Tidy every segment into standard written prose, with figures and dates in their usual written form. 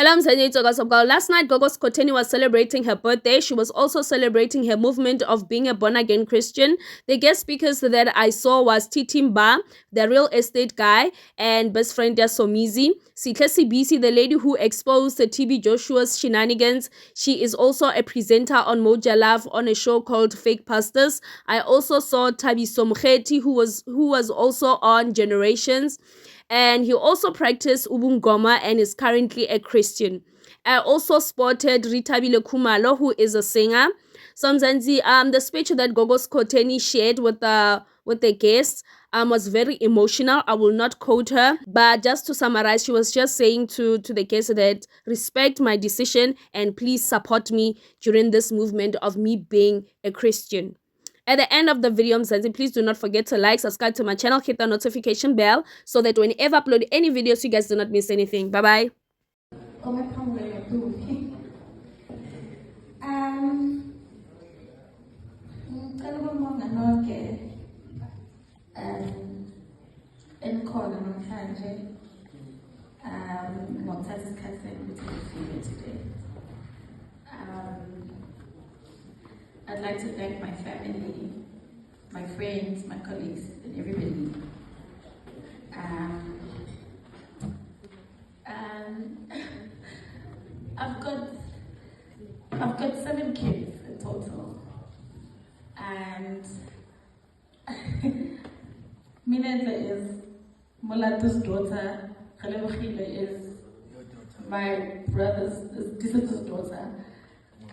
Hello, I'm Last night, Gogo Skoteni was celebrating her birthday. She was also celebrating her movement of being a born-again Christian. The guest speakers that I saw was Titimba, the real estate guy, and best friend Somizi. Sitlesi Bisi, the lady who exposed the TB Joshua's shenanigans. She is also a presenter on Moja Love on a show called Fake Pastors. I also saw Tabi Somkheti, who was also on Generations. And he also practiced Ubungoma and is currently a Christian. I also spotted Ritabile Kumalo, who is a singer. So the speech that Gogo Skoteni shared with the guests was very emotional. I will not quote her, but just to summarize, she was just saying to the guests that respect my decision and please support me during this movement of me being a Christian. At the end of the video, Mzansi, please do not forget to like, subscribe to my channel, hit the notification bell so that whenever I upload any videos, you guys do not miss anything. Bye-bye. I'd like to thank my family, my friends, my colleagues, and everybody. I've got 7 kids in total, and Minenza is Molato's daughter, Khalebkhile is my sister's daughter,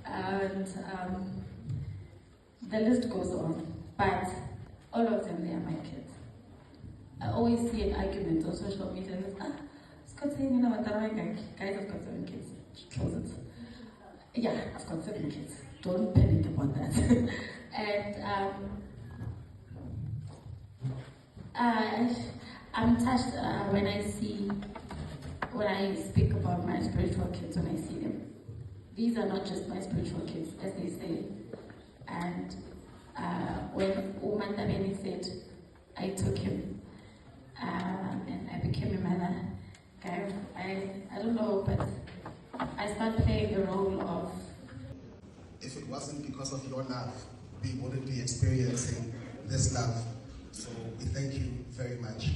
and the list goes on, but all of them, they are my kids. I always see an argument on social media and guys, I've got 7 kids. Close it. Yeah, I've got 7 kids. Don't panic about that. And I'm touched when I speak about my spiritual kids, when I see them. These are not just my spiritual kids, as they say. And when Umantabeni said, I took him and I became a mother, I don't know, but I started playing the role of... If it wasn't because of your love, we wouldn't be experiencing this love. So we thank you very much.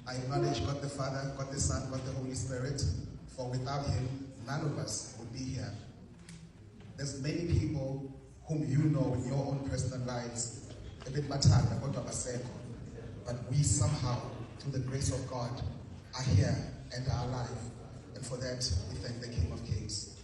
I acknowledge God the Father, God the Son, God the Holy Spirit, for without him, none of us would be here. There's many people whom you know in your own personal lives, but we somehow, through the grace of God, are here and are alive. And for that, we thank the King of Kings.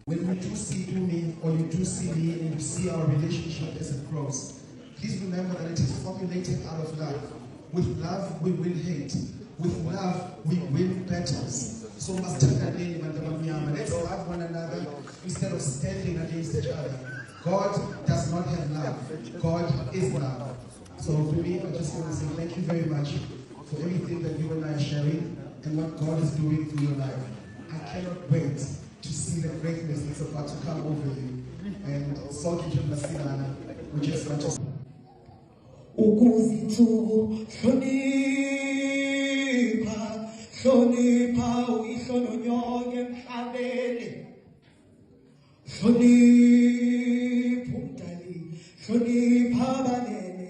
When you do see me, or you do see me, and you see our relationship as it grows, please remember that it is formulated out of love. With love, we win hate. With love, we win battles. So let's love one another instead of standing against each other. God does not have love. God is love. So for me, I just want to say thank you very much for everything that you and I are sharing and what God is doing through your life. I cannot wait to see the greatness that's about to come over you. And Soki Jumlasinana, we just want to Hlonipha uyihlono nyonke emhlabeni. Hlonipha umdali, hlonipha abanene.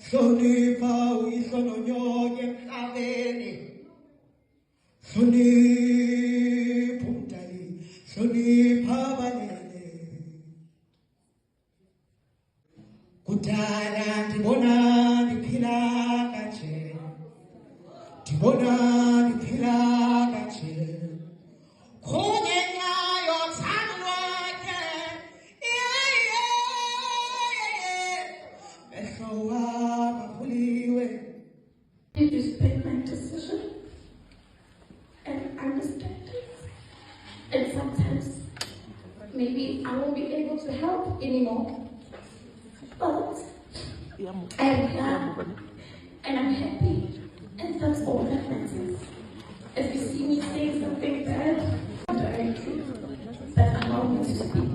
Hlonipha uyihlono nyonke emhlabeni. Hlonipha umdali, hlonipha abanene. Kudala ndibona ndiphila kanje, ndibona ndiphila kanje, kungenxa yothando lwakhe, mehlo wam avuliwe. You respect my decision and understand it. And sometimes maybe I won't be able to help anymore. But I am here and I'm happy, and that's all that matters. If you see me saying something bad, directly, that allow me to speak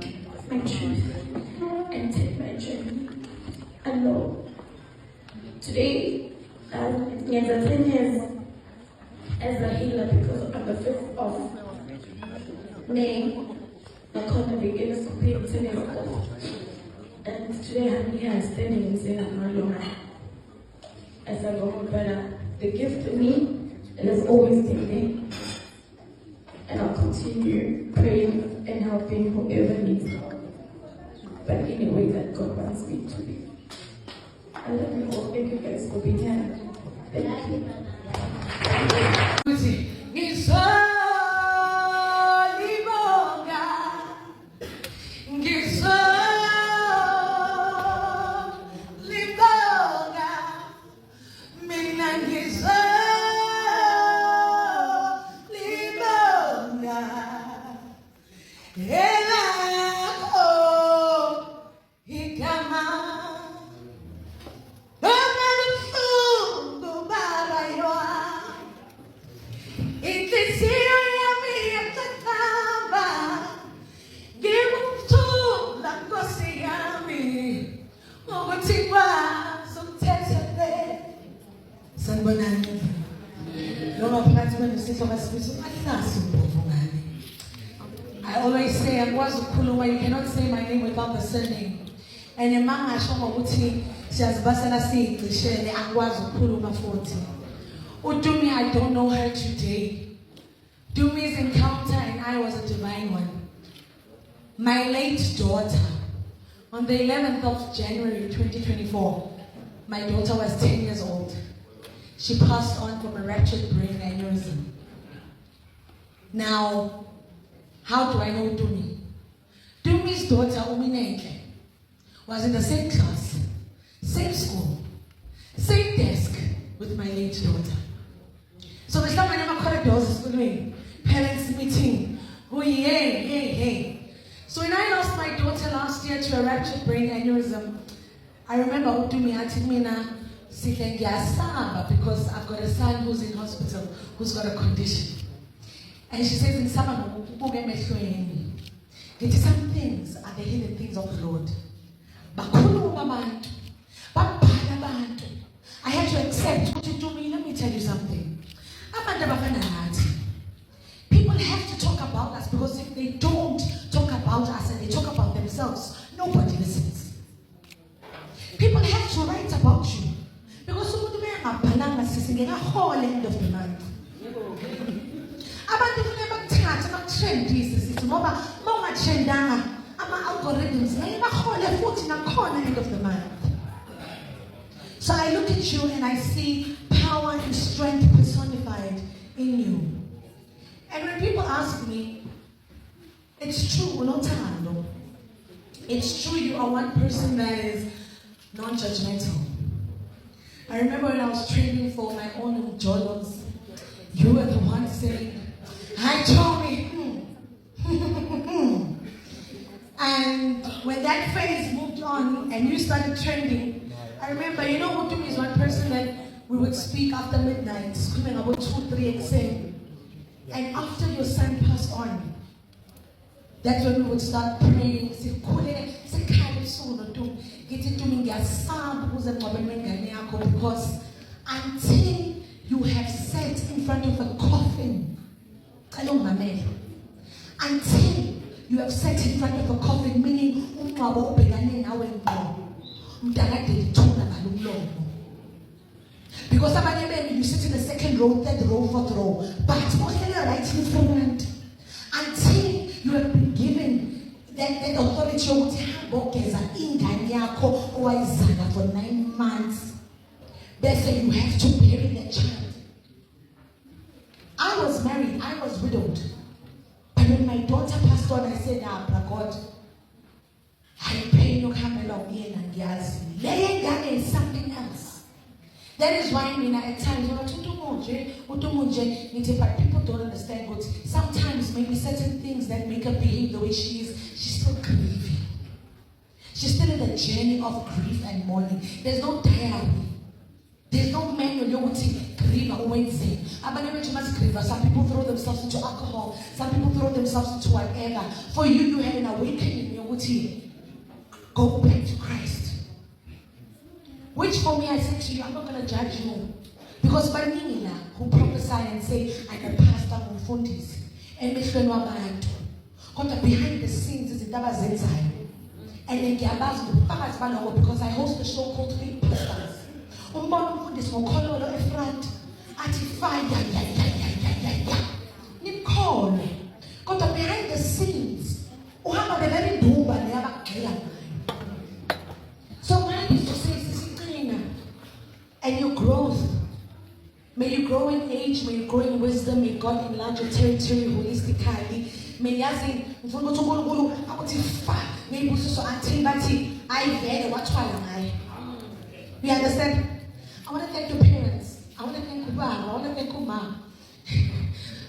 my truth and take my journey alone. Today, Ngenza 10 years as a healer because on the 5th of May, my corner begins to pay 10 years old. And today I'm here standing and saying I'm no longer as I go home, but the gift in me, it has always been there. And I'll continue praying and helping whoever needs help, but in a way that God wants me to be. I love you all. Thank you guys for being here. Thank you. I always say, you cannot say my name without the surname. And your mama she has basala say to share the Angwazu Kuluma 40. Udumi, I don't know her today. Dumi's encounter and I was a divine one. My late daughter, on the 11th of January 2024, my daughter was 10 years old. She passed on from a ruptured brain aneurysm. Now, how do I know Dumi? Dumi's daughter, Umineke, was in the same class, same school, same desk with my late daughter. So we start my corridors, parents meeting, hey. So when I lost my daughter last year to a ruptured brain aneurysm, I remember Udumi asking me now, because I've got a son who's in hospital, who's got a condition. And she says, in some things are the hidden things of the Lord. I had to accept what you do me. Let me tell you something. People have to talk about us, because if they don't talk about us and they talk about themselves, nobody listens. People have to write about you, because the whole end of the month. Abantu funeka bakuthathe bakutrend ngoba mawungatrendanga ama-algorithms bayabahole futhi nakhona end of the month. So I look at you and I see power and strength personified in you. And when people ask me, it's true, unothando. It's true, you are one person that is non-judgmental. I remember when I was training for my own journals, you were the one saying, "Hi, Tommy." And when that phase moved on and you started trending, I remember, Udumi is one person that we would speak after midnight, screaming about 2, 3 XM. And after your son passed on, that's when we would start praying. Because until you have sat in front of a coffin, until you have sat in front of a coffin, meaning because you sit in the second row, third row, fourth row, but mostly right in front. Until you have been given that authority for 9 months, they say you have to bury that child. I was married, I was widowed. But when my daughter passed on, I said, God, I pray no camera and gas. Laying down is something else. That is why at times but people don't understand. But sometimes maybe certain things that make her behave the way she is, she's still grieving. She's still in the journey of grief and mourning. There's no diary. There's no manual. You would see grieve or Wednesday. Some people throw themselves into alcohol. Some people throw themselves into whatever. For you, you have an awakening. You would see, go back to Christ. Which for me, I said to you, I'm not going to judge you. Because by me, who prophesy and say, I'm a pastor, mfundisi, emehlweni wabantu. Kodwa behind the scenes izinto abazenzayo. And then ngiyabazi ngobufakazi baloko because I host a show called Big Pastors. Umbona umfundisi ngokhololo efront athi fire ya. Nimkhole. Kodwa behind the scenes uhamba bevele indumba leyabagxila nayo. So mine is to say sisiqina. And your growth. May you grow in age, may you grow in wisdom, may God enlarge your territory holistically. May yazi ngifuna ukuthi uNkulunkulu akuthi fa ngiyibusiso athi bathi ayivele wathwala ngaye. You understand? I want to thank your parents. I want to thank ubaba. I want to thank umama.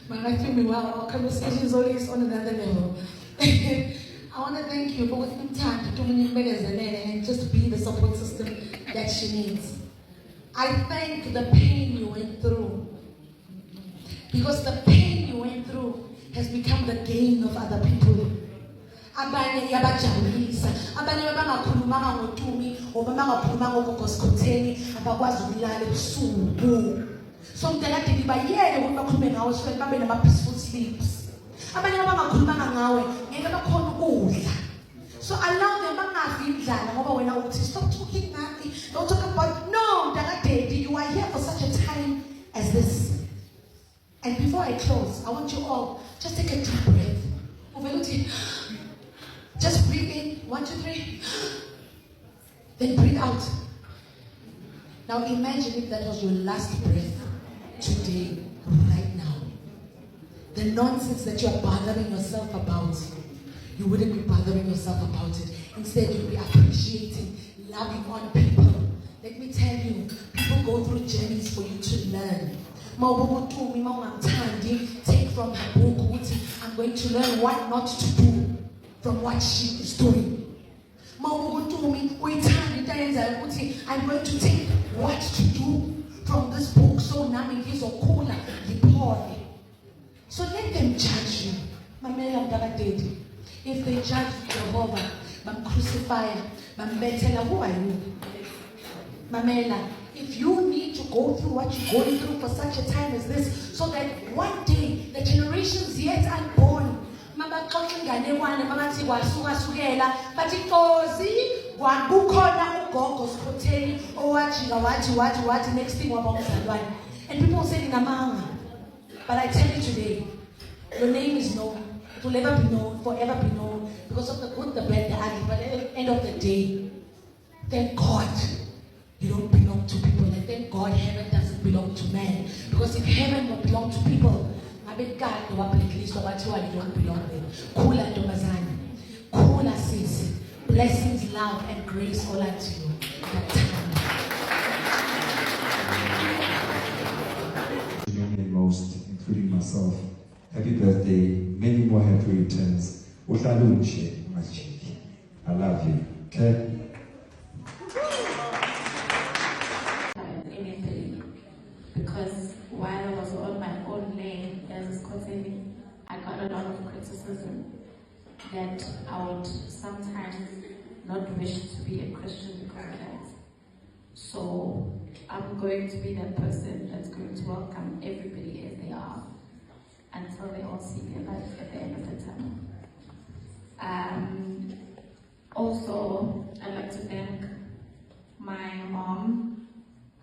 My family, wow, our conversation is always on another level. I want to thank you for taking time to and just be the support system that she needs. I thank the pain you went through. Because the pain you went through has become the gain of other people. Abanye yabajabulisa, abanye bangakhulumanga ngoTumi, obangakhulumanga ngoGoskhotheni, abakwazi ukulala ebusuku. So mntakade ngibayeke ukuthi bakhulume ngawe so babe nama peaceful sleeps. Abanye bangakhulumanga ngawe ngeke bakhona ukudla. So allow them bangafi indlala ngoba wena uthi stop talking nothing. Don't talk about no mntakade, you are here for such a time as this. And before I close, I want you all just take a deep breath. Just breathe in, 1, 2, 3. Then breathe out. Now imagine if that was your last breath today, right now. The nonsense that you are bothering yourself about, you wouldn't be bothering yourself about it. Instead, you'd be appreciating, loving on people. Let me tell you, people go through journeys for you to learn. Take from her book, I'm going to learn what not to do from what she is doing. I'm going to take what to do from this book. So now it is a cooler, so let them judge you. If they judge Jehovah, crucify, who are you? Mamela, if you need to go through what you're going through for such a time as this, so that one day the generations yet unborn, next thing and people say but I tell you today, your name is known. It will never be known, forever be known, because of the good, the bad, the ugly. But at the end of the day, thank God you don't belong to people. And thank God heaven doesn't belong to man. Because if heaven would belong to people, I bet God no one at least about you don't belong there. Kula Domazani, Kula Sisi, blessings, love, and grace all unto you. Most, including myself. Happy birthday, many more happy returns. I love you. Okay? Because while I was on my own lane as a Skoteni, I got a lot of criticism that I would sometimes not wish to be a Christian because of that. So I'm going to be that person that's going to welcome everybody as they are until they all see their life at the end of the tunnel. Also, I'd like to thank my mom,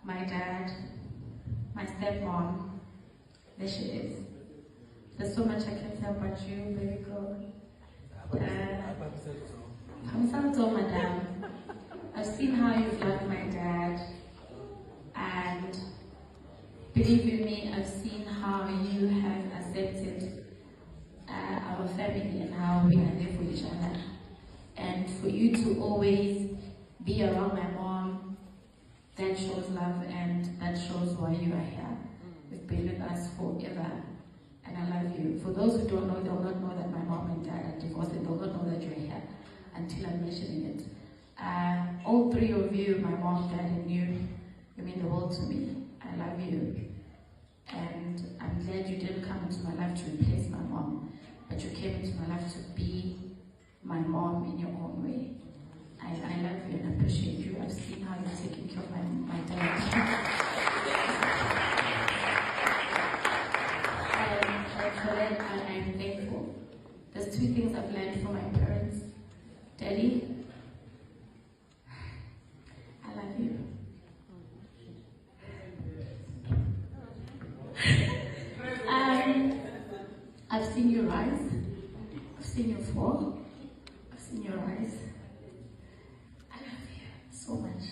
my dad, my stepmom. There she is. There's so much I can tell about you, baby girl. I'm so madam. I've seen how you've loved my dad, and believe you me, I've seen how you have accepted our family and how we are there for each other. And for you to always be around my mom, that shows love and that shows why you are here. You've been with us forever, and I love you. For those who don't know, they'll not know that my mom and dad are divorced, and they'll not know that you're here until I'm mentioning it. All three of you, my mom, dad, and you mean the world to me. I love you. And I'm glad you didn't come into my life to replace my mom, but you came into my life to be my mom in your own way. I love you and appreciate you. I've seen how you're taking care of my dad. And for that, I'm thankful. There's two things I've learned from my parents. Daddy, I love you. I've seen you rise. I've seen you fall. I've seen you rise. I love you so much.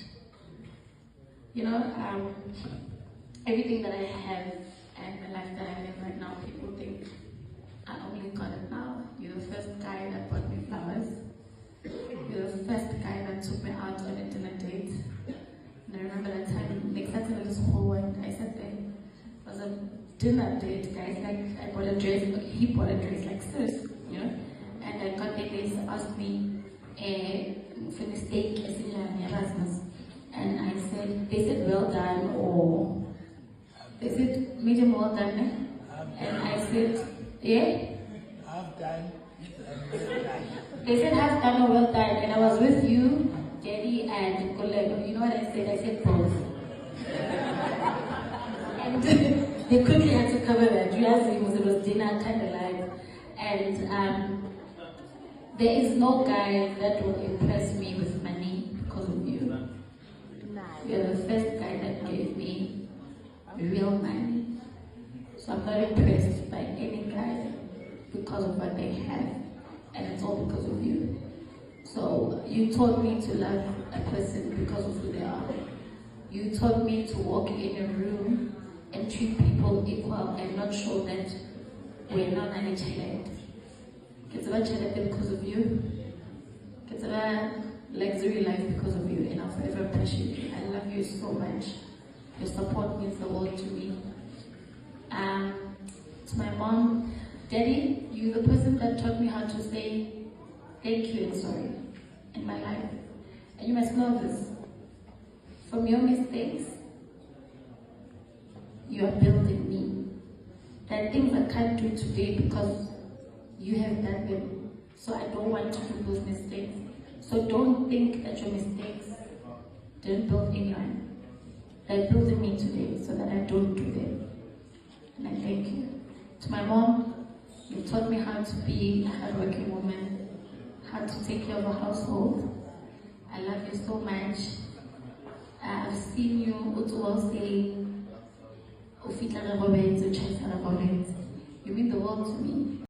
You know, everything that I have and the life that I live right now, people think I only got it now. You're the first guy that bought me flowers. You're the first guy that took me out on a dinner date. And I remember that time, like sat in this whole one, I sat there. It was a dinner date, guys. Like I bought a dress, he bought a dress, like sis, you know. And I got there, they asked me for the steak, Erasmus. And I said, they said well done, or they said medium well done. And I said, yeah? Half done. They said half done or well done, and I was with you, Daddy, and Kolego. You know what I said? I said both. And they quickly had to cover that. You asked me, it was dinner, candlelight. And there is no guy that will impress me with money because of you. You're the first guy that gave me real money. So I'm not impressed by any guy because of what they have. And it's all because of you. So you taught me to love a person because of who they are. You taught me to walk in a room and treat people equal and not show that we're not an child. It's about child because of you. It's about luxury life because of you, and I'll forever appreciate you. I love you so much. Your support means the world to me. To my mom, Daddy, you're the person that taught me how to say thank you and sorry in my life. And you must know this. From your mistakes, you are building me. There are things I can't do today because you have done them. So I don't want to do those mistakes. So don't think that your mistakes didn't build anyone. They're building me today so that I don't do them. And I thank you. To my mom, you taught me how to be a hardworking woman, how to take care of a household. I love you so much. I've seen you say, you mean the world to me.